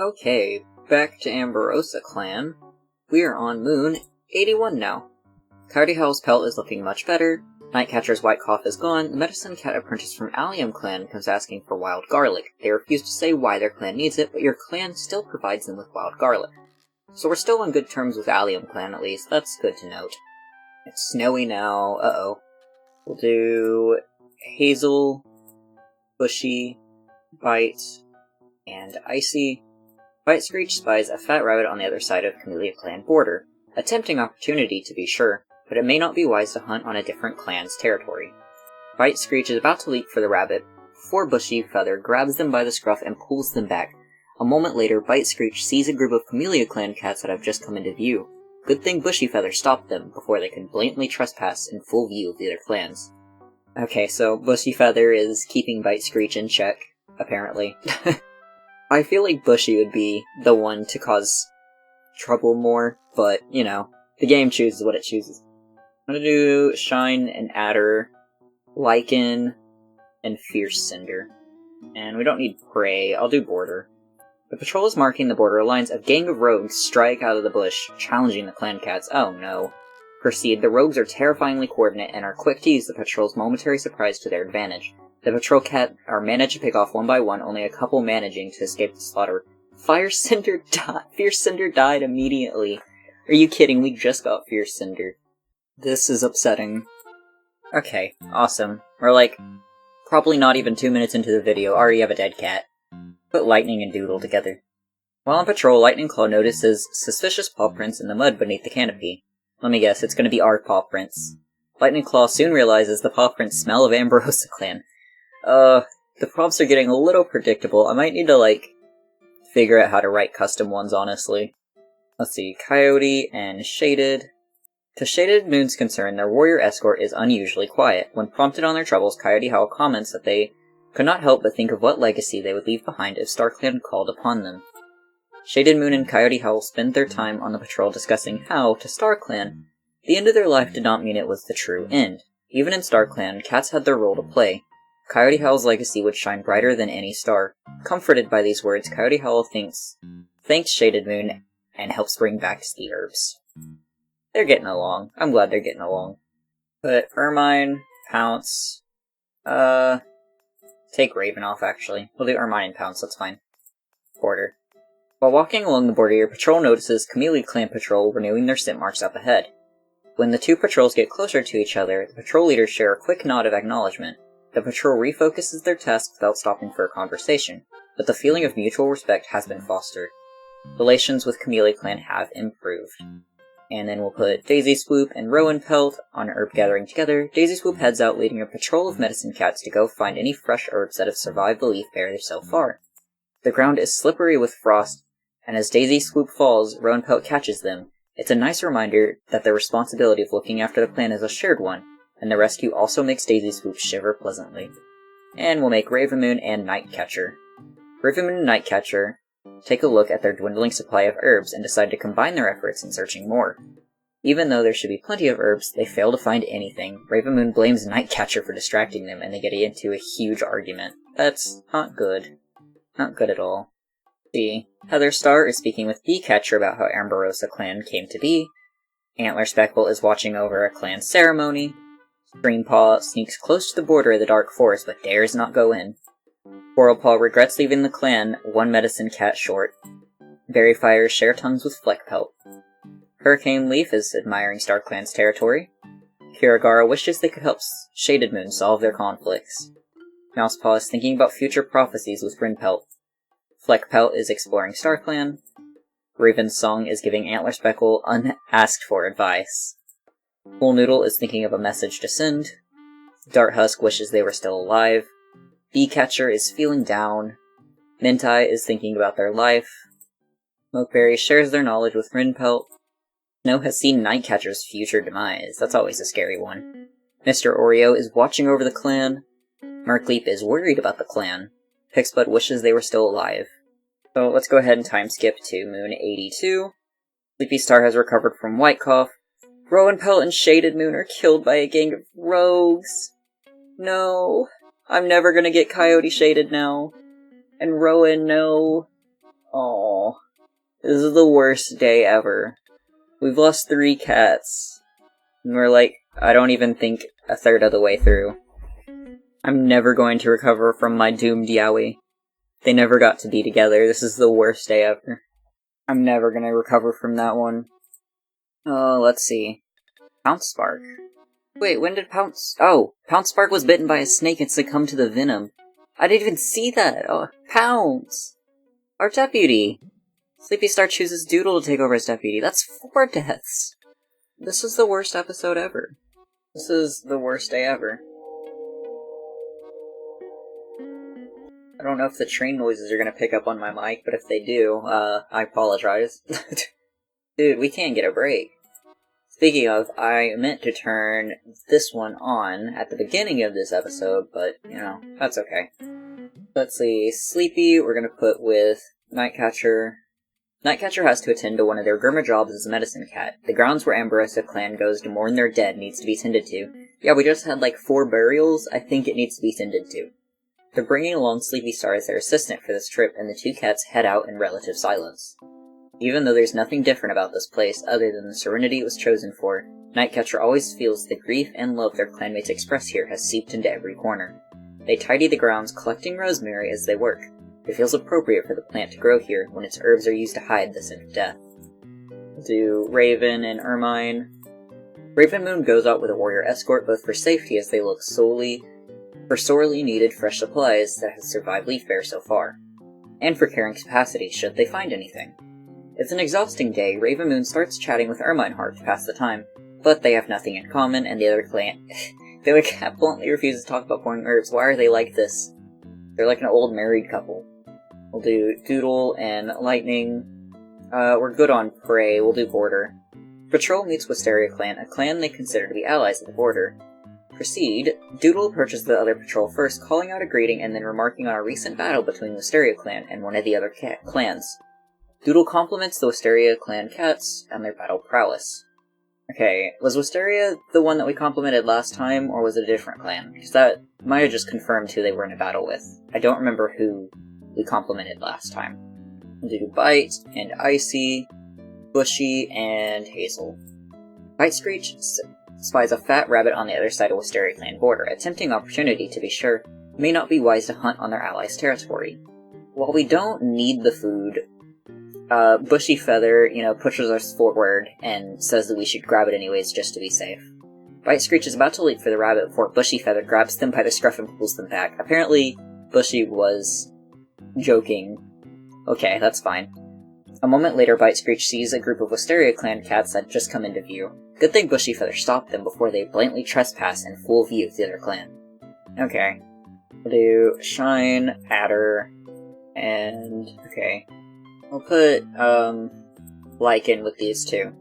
Okay, back to AmbrosiaClan. We are on Moon 81 now. Coyote Howl's pelt is looking much better, Nightcatcher's white cough is gone, the medicine cat apprentice from Clan comes asking for wild garlic. They refuse to say why their clan needs it, but your clan still provides them with wild garlic. So we're still on good terms with Clan at least, that's good to note. It's snowy now, We'll do Hazel, Bushy, Bite, and Icy. Bite Screech spies a fat rabbit on the other side of Clan border. A tempting opportunity to be sure, but it may not be wise to hunt on a different clan's territory. Bite Screech is about to leap for the rabbit, before Bushy Feather grabs them by the scruff and pulls them back. A moment later, Bite Screech sees a group of Clan cats that have just come into view. Good thing Bushy Feather stopped them before they could blatantly trespass in full view of the other clans. Okay, so Bushy Feather is keeping Bite Screech in check, apparently. I feel like Bushy would be the one to cause trouble more, but, you know, the game chooses what it chooses. I'm gonna do Shine and Adder, Lichen, and Fierce Cinder. And we don't need Prey, I'll do Border. The patrol is marking the border lines. A gang of rogues strike out of the bush, challenging the clan cats. Oh no. Proceed. The rogues are terrifyingly coordinate and are quick to use the patrol's momentary surprise to their advantage. The patrol cat are managed to pick off one by one, only a couple managing to escape the slaughter. Fierce Cinder died immediately. Are you kidding? We just got Fierce Cinder. This is upsetting. Okay, awesome. We're like, probably not even 2 minutes into the video, already have a dead cat. Put Lightning and Doodle together. While on patrol, Lightning Claw notices suspicious paw prints in the mud beneath the canopy. Let me guess, it's gonna be our paw prints. Lightning Claw soon realizes the paw prints smell of AmbrosiaClan. The prompts are getting a little predictable. I might need to, figure out how to write custom ones, honestly. Let's see, Coyote and Shaded. To Shaded Moon's concern, their warrior escort is unusually quiet. When prompted on their troubles, Coyote Howl comments that they could not help but think of what legacy they would leave behind if StarClan called upon them. Shaded Moon and Coyote Howl spend their time on the patrol discussing how, to StarClan, the end of their life did not mean it was the true end. Even in StarClan, cats had their role to play. Coyote Howl's legacy would shine brighter than any star. Comforted by these words, Coyote Howl thanks Shaded Moon and helps bring back the herbs. They're getting along. I'm glad they're getting along. Put Ermine, Pounce, take Raven off, actually. We'll do Ermine and Pounce, that's fine. Border. While walking along the border, your patrol notices Clan patrol renewing their scent marks up ahead. When the two patrols get closer to each other, the patrol leaders share a quick nod of acknowledgement. The patrol refocuses their task without stopping for a conversation, but the feeling of mutual respect has been fostered. Relations with Clan have improved. And then we'll put Daisy Swoop and Rowan Pelt on herb gathering together. Daisy Swoop heads out leading a patrol of medicine cats to go find any fresh herbs that have survived the leaf barrier so far. The ground is slippery with frost, and as Daisy Swoop falls, Rowan Pelt catches them. It's a nice reminder that the responsibility of looking after the clan is a shared one, and the rescue also makes Daisy Swoop shiver pleasantly. And we'll make Ravenmoon and Nightcatcher. Ravenmoon and Nightcatcher take a look at their dwindling supply of herbs and decide to combine their efforts in searching more. Even though there should be plenty of herbs, they fail to find anything. Ravenmoon blames Nightcatcher for distracting them, and they get into a huge argument. That's not good. Not good at all. See, Heather Star is speaking with Beecatcher about how AmbrosiaClan came to be. Antler Speckle is watching over a clan ceremony. Screampaw sneaks close to the border of the dark forest, but dares not go in. Quarrelpaw regrets leaving the clan one medicine cat short. Berryfires share tongues with Fleckpelt. Hurricane Leaf is admiring StarClan's territory. Kirigara wishes they could help Shaded Moon solve their conflicts. Mousepaw is thinking about future prophecies with Grinpelt. Fleckpelt is exploring StarClan. Raven's Song is giving Antler Speckle unasked for advice. Pool Noodle is thinking of a message to send. Dart Husk wishes they were still alive. Beecatcher is feeling down. Mintai is thinking about their life. Mokeberry shares their knowledge with Grinpelt. Snow has seen Nightcatcher's future demise. That's always a scary one. Mr. Oreo is watching over the clan. Murkleap is worried about the clan. Pixbud wishes they were still alive. So let's go ahead and time skip to Moon 82. Sleepy Star has recovered from White Cough. Rowan Pelt and Shaded Moon are killed by a gang of rogues. No. I'm never gonna get Coyote Shaded now. And Rowan, no. Aww. This is the worst day ever. We've lost 3 cats. And we're like, I don't even think a third of the way through. I'm never going to recover from my doomed Yaoi. They never got to be together. This is the worst day ever. I'm never gonna recover from that one. Let's see. Pounce Spark. Wait, when did Pounce... Oh, Pounce Spark was bitten by a snake and succumbed to the venom. I didn't even see that! Oh, Pounce! Our deputy! Sleepy Star chooses Doodle to take over as deputy. That's 4 deaths! This is the worst episode ever. This is the worst day ever. I don't know if the train noises are gonna pick up on my mic, but if they do, I apologize. Dude, we can't get a break. Speaking of, I meant to turn this one on at the beginning of this episode, but, you know, that's okay. Let's see, Sleepy, we're gonna put with Nightcatcher. Nightcatcher has to attend to one of their Gurma jobs as a medicine cat. The grounds where AmbrosiaClan goes to mourn their dead needs to be tended to. Yeah, we just had like 4 burials, I think it needs to be tended to. They're bringing along Sleepy Star as their assistant for this trip, and the 2 cats head out in relative silence. Even though there's nothing different about this place other than the serenity it was chosen for, Nightcatcher always feels the grief and love their clanmates express here has seeped into every corner. They tidy the grounds, collecting rosemary as they work. It feels appropriate for the plant to grow here when its herbs are used to hide the scent of death. Do Raven and Ermine. Raven Moon goes out with a warrior escort both for safety as they look solely for sorely needed fresh supplies that has survived Leaf Bear so far, and for carrying capacity should they find anything. It's an exhausting day. Raven Moon starts chatting with Ermine Heart to pass the time, but they have nothing in common, and the other cat bluntly refuses to talk about pouring herbs. Why are they like this? They're like an old married couple. We'll do Doodle and Lightning. We're good on Prey. We'll do Border. Patrol meets Wisteria Clan, a clan they consider to be allies at the border. Proceed. Doodle approaches the other patrol first, calling out a greeting and then remarking on a recent battle between Wisteria Clan and one of the other clans. Doodle compliments the Wisteria Clan cats and their battle prowess. Okay, was Wisteria the one that we complimented last time, or was it a different clan? Because that might have just confirmed who they were in a battle with. I don't remember who we complimented last time. We'll do Bite and Icy, Bushy, and Hazel. Bite Screech spies a fat rabbit on the other side of Wisteria Clan border, a tempting opportunity to be sure. It may not be wise to hunt on their allies' territory. While we don't need the food, Bushy Feather, pushes us forward and says that we should grab it anyways just to be safe. Bite Screech is about to leap for the rabbit before Bushy Feather grabs them by the scruff and pulls them back. Apparently, Bushy was joking. Okay, that's fine. A moment later, Bite Screech sees a group of Wisteria Clan cats that had just come into view. Good thing Bushy Feather stopped them before they blatantly trespass in full view of the other clan. Okay. We'll do Shine, Adder, and... okay. I'll put, Lycan with these 2.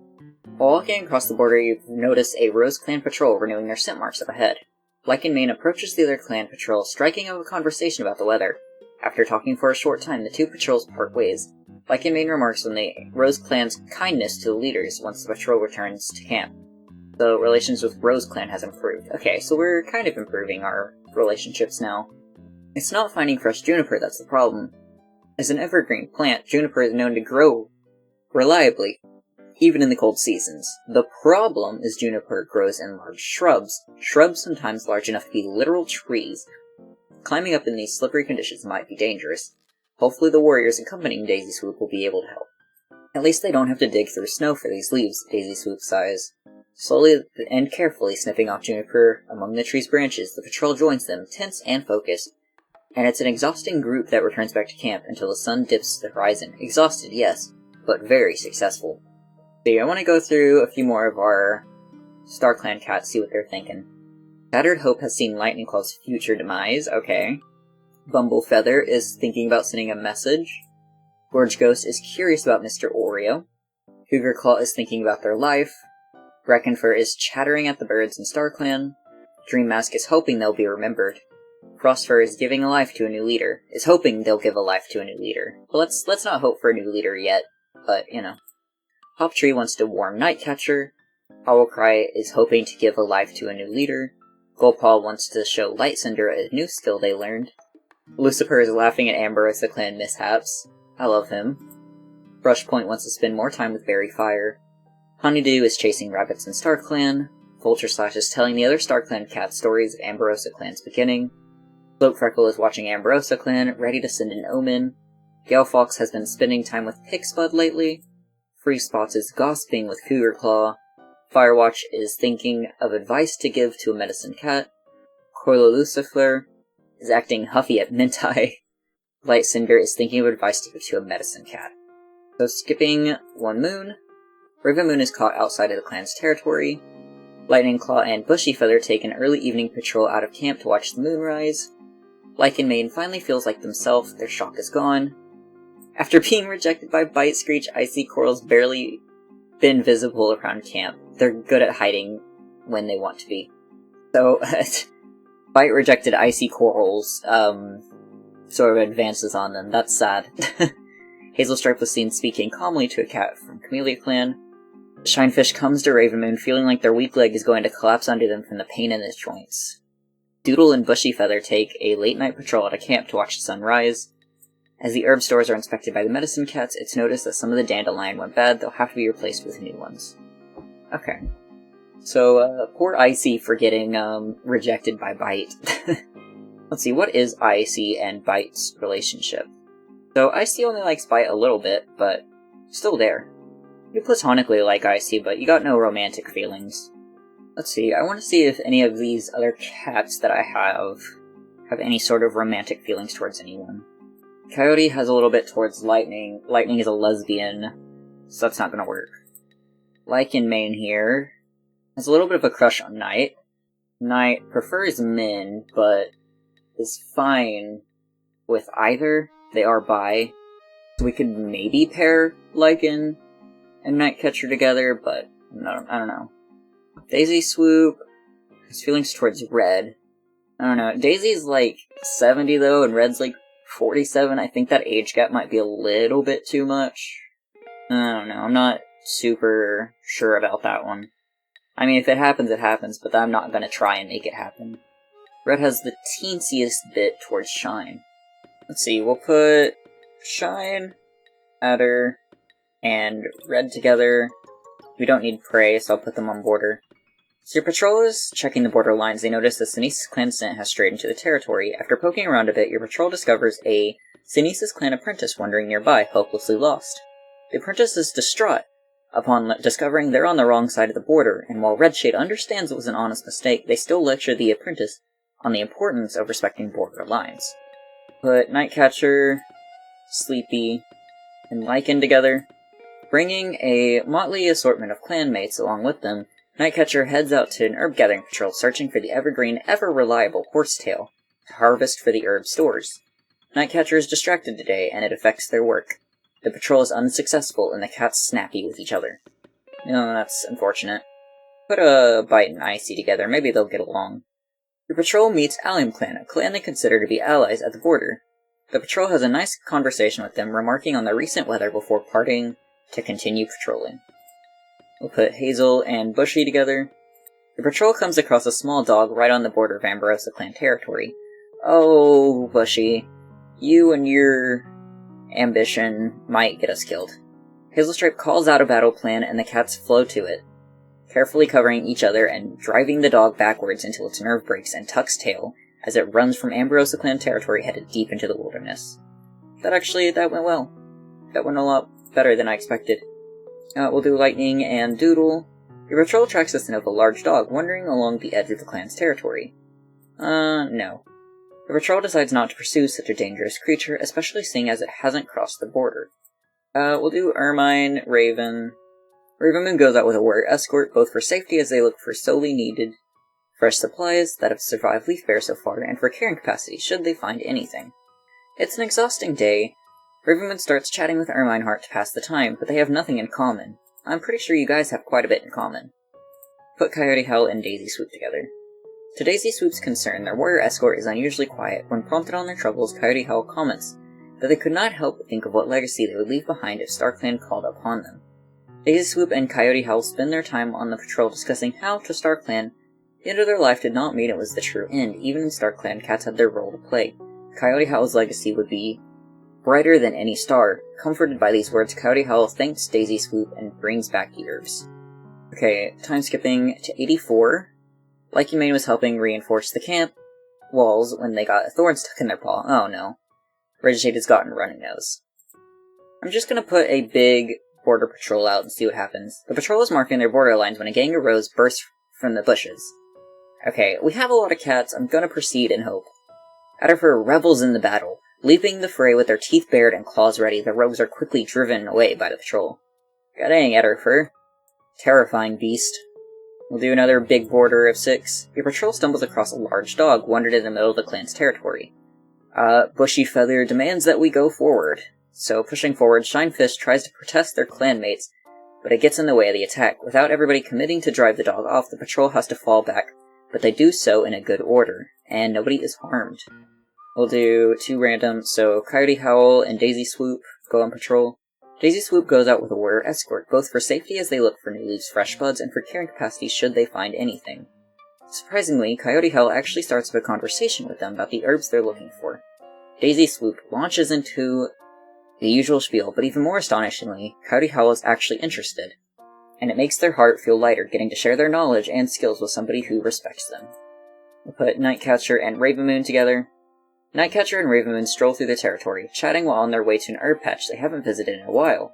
While walking across the border, you notice a Rose Clan patrol renewing their scent marks up ahead. Lycan Mane approaches the other clan patrol, striking up a conversation about the weather. After talking for a short time, the 2 patrols part ways. Lycan Mane remarks on the Rose Clan's kindness to the leaders once the patrol returns to camp. So relations with Rose Clan has improved. Okay, so we're kind of improving our relationships now. It's not finding fresh juniper that's the problem. As an evergreen plant, juniper is known to grow reliably, even in the cold seasons. The problem is juniper grows in large shrubs, sometimes large enough to be literal trees. Climbing up in these slippery conditions might be dangerous. Hopefully the warriors accompanying Daisy Swoop will be able to help. At least they don't have to dig through snow for these leaves, Daisy Swoop sighs. Slowly and carefully snipping off juniper among the tree's branches, the patrol joins them, tense and focused. And it's an exhausting group that returns back to camp until the sun dips the horizon. Exhausted, yes, but very successful. So I want to go through a few more of our Star Clan cats, see what they're thinking. Shattered Hope has seen Lightning Claw's future demise, okay. Bumble Feather is thinking about sending a message. Gorge Ghost is curious about Mr. Oreo. Cougar Claw is thinking about their life. Breckenfur is chattering at the birds in Star Clan. Dream Mask is hoping they'll be remembered. Frostfur is giving a life to a new leader. Is hoping they'll give a life to a new leader. Well, let's not hope for a new leader yet, but, Hoptree wants to warn Nightcatcher. Owlcry is hoping to give a life to a new leader. Goldpaw wants to show Lightcinder a new skill they learned. Lucifer is laughing at AmbrosiaClan mishaps. I love him. Brushpoint wants to spend more time with Berry Fire. Honeydew is chasing rabbits in StarClan. Vulture is telling the other StarClan cats stories of AmbrosiaClan's beginning. Floatfreckle is watching AmbrosiaClan, ready to send an omen. Galefox has been spending time with Pixbud lately. Freespots is gossiping with Cougarclaw. Firewatch is thinking of advice to give to a medicine cat. Coilo Lucifer is acting huffy at Mintai. Lightcinder is thinking of advice to give to a medicine cat. So skipping one moon, Ravenmoon is caught outside of the clan's territory. Lightning Claw and Bushy Feather take an early evening patrol out of camp to watch the moon rise. Lycan Maiden finally feels like themselves, their shock is gone. After being rejected by Bite, Screech, Icy Coral's barely been visible around camp. They're good at hiding when they want to be. So, Bite rejected Icy Coral's, sort of advances on them. That's sad. Hazelstripe was seen speaking calmly to a cat from Camellia Clan. Shinefish comes to Ravenmoon feeling like their weak leg is going to collapse under them from the pain in its joints. Doodle and Bushy Feather take a late-night patrol at a camp to watch the sun rise. As the herb stores are inspected by the medicine cats, it's noticed that some of the dandelion went bad. They'll have to be replaced with new ones. Okay. So, poor Icy for getting, rejected by Bite. Let's see, what is Icy and Bite's relationship? So, Icy only likes Bite a little bit, but still there. You platonically like Icy, but you got no romantic feelings. Let's see, I want to see if any of these other cats that I have any sort of romantic feelings towards anyone. Coyote has a little bit towards Lightning. Lightning is a lesbian, so that's not gonna work. Lycan Main here has a little bit of a crush on Knight. Knight prefers men, but is fine with either. They are bi, so we could maybe pair Lycan and Nightcatcher together, but I don't know. Daisy Swoop has feelings towards Red. I don't know. Daisy's like 70 though, and Red's like 47. I think that age gap might be a little bit too much. I don't know. I'm not super sure about that one. I mean, if it happens, it happens, but I'm not gonna try and make it happen. Red has the teensiest bit towards Shine. Let's see, we'll put Shine, Adder, and Red together. We don't need Prey, so I'll put them on border. So your patrol is checking the border lines. They notice the Sinesis Clan scent has strayed into the territory. After poking around a bit, your patrol discovers a Sinesis Clan apprentice wandering nearby, hopelessly lost. The apprentice is distraught upon discovering they're on the wrong side of the border, and while Redshade understands it was an honest mistake, they still lecture the apprentice on the importance of respecting border lines. Put Nightcatcher, Sleepy, and Lycan together. Bringing a motley assortment of clanmates along with them, Nightcatcher heads out to an herb-gathering patrol searching for the evergreen, ever-reliable horsetail to harvest for the herb stores. Nightcatcher is distracted today, and it affects their work. The patrol is unsuccessful, and the cats snappy with each other. No, that's unfortunate. Put a Bite and Icy together, maybe they'll get along. Your patrol meets Allium Clan, a clan they consider to be allies at the border. The patrol has a nice conversation with them, remarking on the recent weather before parting to continue patrolling. We'll put Hazel and Bushy together. The patrol comes across a small dog right on the border of AmbrosiaClan territory. Oh, Bushy, you and your ambition might get us killed. Hazelstripe calls out a battle plan and the cats flow to it, carefully covering each other and driving the dog backwards until its nerve breaks and tucks tail as it runs from AmbrosiaClan territory headed deep into the wilderness. That went well. That went a lot better than I expected. We'll do Lightning and Doodle. Your patrol tracks the scent of a large dog wandering along the edge of the clan's territory. No. The patrol decides not to pursue such a dangerous creature, especially seeing as it hasn't crossed the border. We'll do Ermine, Raven. Ravenmoon goes out with a warrior escort, both for safety as they look for solely needed fresh supplies that have survived Leaf Bear so far, and for carrying capacity should they find anything. It's an exhausting day. Ravenmoon starts chatting with Ermine Heart to pass the time, but they have nothing in common. I'm pretty sure you guys have quite a bit in common. Put Coyote Howl and Daisy Swoop together. To Daisy Swoop's concern, their warrior escort is unusually quiet. When prompted on their troubles, Coyote Howl comments that they could not help but think of what legacy they would leave behind if StarClan called upon them. Daisy Swoop and Coyote Howl spend their time on the patrol discussing how, to StarClan, the end of their life did not mean it was the true end. Even in StarClan, cats had their role to play. Coyote Howl's legacy would be brighter than any star. Comforted by these words, Coyote Howl thanks Daisy Swoop and brings back the herbs. Okay, time skipping to 84. Lycan Mane was helping reinforce the camp walls when they got a thorn stuck in their paw. Oh no. Regishade has gotten running nose. I'm just gonna put a big border patrol out and see what happens. The patrol was marking their border lines when a gang of rogues burst from the bushes. Okay, we have a lot of cats. I'm gonna proceed in hope. Adderfer revels in the battle. Leaping the fray with their teeth bared and claws ready, the rogues are quickly driven away by the patrol. God dang, Adderfer. Terrifying beast. We'll do another big border of 6. Your patrol stumbles across a large dog, wandered in the middle of the clan's territory. Bushy Feather demands that we go forward. So, pushing forward, Shinefish tries to protest their clanmates, but it gets in the way of the attack. Without everybody committing to drive the dog off, the patrol has to fall back, but they do so in a good order, and nobody is harmed. We'll do 2 random, so Coyote Howl and Daisy Swoop go on patrol. Daisy Swoop goes out with a warrior escort, both for safety as they look for new leaves, fresh buds, and for carrying capacity should they find anything. Surprisingly, Coyote Howl actually starts up a conversation with them about the herbs they're looking for. Daisy Swoop launches into the usual spiel, but even more astonishingly, Coyote Howl is actually interested, and it makes their heart feel lighter getting to share their knowledge and skills with somebody who respects them. We'll put Nightcatcher and Ravenmoon together. Nightcatcher and Ravenmoon stroll through the territory, chatting while on their way to an herb patch they haven't visited in a while.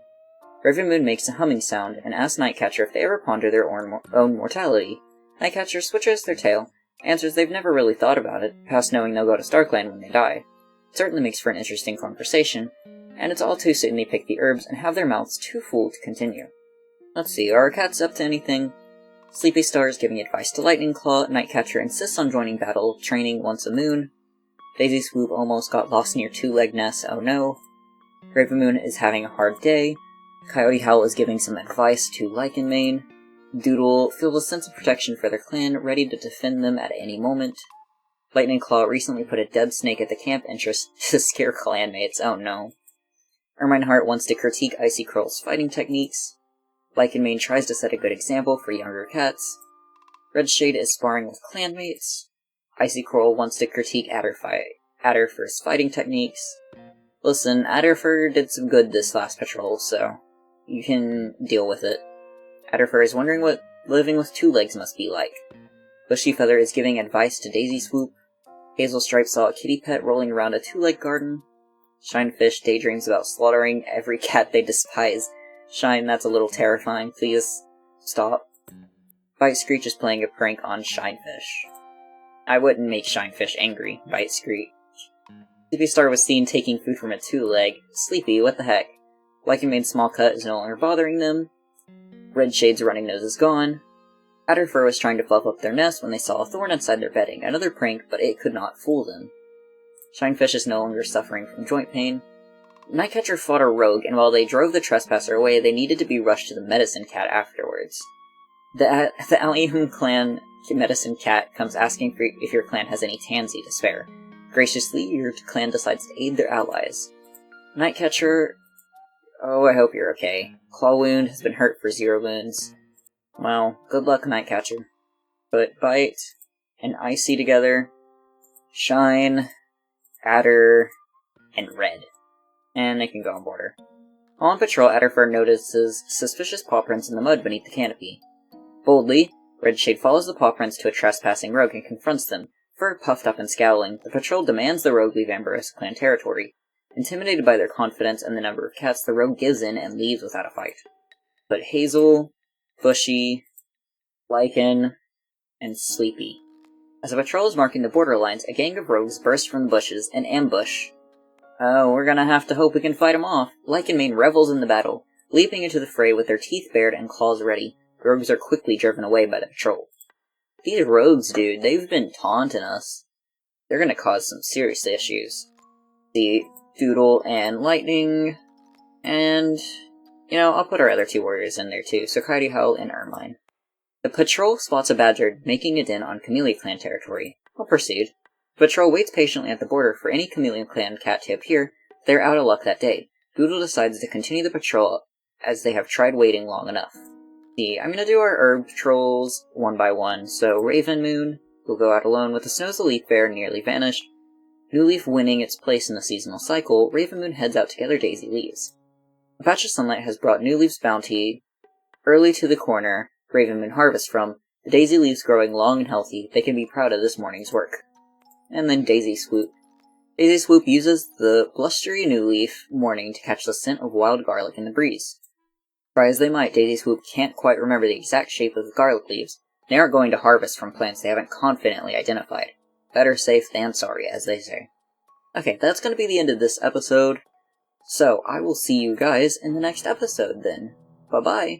Ravenmoon makes a humming sound and asks Nightcatcher if they ever ponder their own mortality. Nightcatcher switches their tail, answers they've never really thought about it, past knowing they'll go to StarClan when they die. It certainly makes for an interesting conversation, and it's all too soon they pick the herbs and have their mouths too full to continue. Let's see, are our cats up to anything? Sleepy Star is giving advice to Lightning Claw, Nightcatcher insists on joining battle training once a moon. Daisy Swoop almost got lost near Two-Leg Nest, oh no. Ravenmoon is having a hard day. Coyote Howl is giving some advice to Lycan Mane. Doodle feels a sense of protection for their clan, ready to defend them at any moment. Lightning Claw recently put a dead snake at the camp entrance to scare clanmates, oh no. Ermine Heart wants to critique Icy Curl's fighting techniques. Lycan Mane tries to set a good example for younger cats. Redshade is sparring with clanmates. Icy Curl wants to critique Adderfer's fighting techniques. Listen, Adderfer did some good this last patrol, so you can deal with it. Adderfer is wondering what living with 2 legs must be like. Bushy Feather is giving advice to Daisy Swoop. Hazel Stripe saw a kitty pet rolling around a 2-leg garden. Shinefish daydreams about slaughtering every cat they despise. Shine, that's a little terrifying. Please stop. Bite Screech is playing a prank on Shinefish. I wouldn't make Shinefish angry, Bite Screech. Sleepy Star was seen taking food from a 2-leg. Sleepy, what the heck? Lycan Mane's small cut is no longer bothering them. Redshade's running nose is gone. Adderfer was trying to fluff up their nest when they saw a thorn inside their bedding. Another prank, but it could not fool them. Shinefish is no longer suffering from joint pain. Nightcatcher fought a rogue, and while they drove the trespasser away, they needed to be rushed to the medicine cat afterwards. The Allium Clan medicine cat comes asking if your clan has any tansy to spare. Graciously, your clan decides to aid their allies. Nightcatcher... Oh, I hope you're okay. Claw Wound has been hurt for 0 wounds. Well, good luck, Nightcatcher. Put Bite and Icy together. Shine, Adder, and Red. And they can go on border. While on patrol, Adderfer notices suspicious paw prints in the mud beneath the canopy. Boldly, Redshade follows the paw prints to a trespassing rogue and confronts them. Fur puffed up and scowling, the patrol demands the rogue leave AmbrosiaClan territory. Intimidated by their confidence and the number of cats, the rogue gives in and leaves without a fight. But Hazel, Bushy, Lycan, and Sleepy. As the patrol is marking the borderlines, a gang of rogues burst from the bushes and ambush. Oh, we're gonna have to hope we can fight them off. Lycan Mane revels in the battle, leaping into the fray with their teeth bared and claws ready. The rogues are quickly driven away by the patrol. These rogues, dude, they've been taunting us. They're gonna cause some serious issues. The Doodle and Lightning, and, you know, I'll put our other 2 warriors in there too, so Coyote Howl and Ermine. The patrol spots a badger making a den on Chameleon Clan territory. I'll proceed. The patrol waits patiently at the border for any Chameleon Clan cat to appear. They're out of luck that day. Doodle decides to continue the patrol as they have tried waiting long enough. See, I'm gonna do our herb patrols one by one, so Ravenmoon will go out alone with the Snow's Elite Bear nearly vanished. New Leaf winning its place in the seasonal cycle, Raven Moon heads out to gather daisy leaves. A patch of sunlight has brought New Leaf's bounty early to the corner Raven Moon harvests from, the daisy leaves growing long and healthy. They can be proud of this morning's work. And then Daisy Swoop. Daisy Swoop uses the blustery New Leaf morning to catch the scent of wild garlic in the breeze. Try as they might, Daisy Swoop can't quite remember the exact shape of the garlic leaves. They aren't going to harvest from plants they haven't confidently identified. Better safe than sorry, as they say. Okay, that's going to be the end of this episode. So, I will see you guys in the next episode then. Bye-bye.